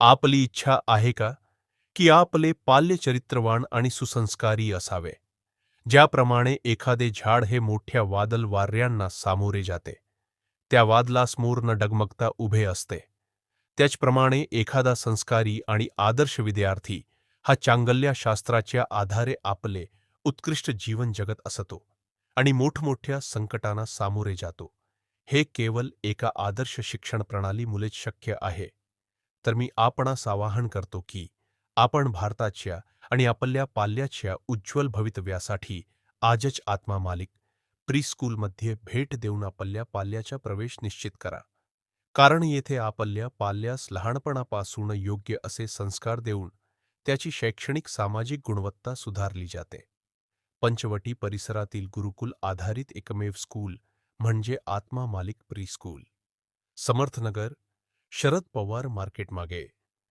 आपली इच्छा आहे का की आपले पाल्य चरित्रवान आणि सुसंस्कारी असावे? ज्याप्रमाणे एखादे झाड हे मोठ्या वादल वाऱ्यांना सामोरे जाते, त्या वादलासमोर न डगमगता उभे असते, त्याचप्रमाणे एखादा संस्कारी आणि आदर्श विद्यार्थी हा चांगल्या आधारे आपले उत्कृष्ट जीवन जगत असतो आणि मोठमोठ्या संकटांना सामोरे जातो. हे केवळ एका आदर्श शिक्षण प्रणालीमुळेच शक्य आहे. तर मी आपणास आवाहन करतो की आपण भारताच्या आणि आपल्या पाल्याच्या उज्ज्वल भवितव्यासाठी आजच आत्मा मालिक प्री स्कूलमध्ये भेट देऊन आपल्या पाल्याचा प्रवेश निश्चित करा. कारण येथे आपल्या पाल्यास लहानपणापासून योग्य असे संस्कार देऊन त्याची शैक्षणिक सामाजिक गुणवत्ता सुधारली जाते. पंचवटी परिसरातील गुरुकुल आधारित एकमेव स्कूल म्हणजे आत्मा मालिक pre school. Samarth Nagar, Sharad Pawar market मागे.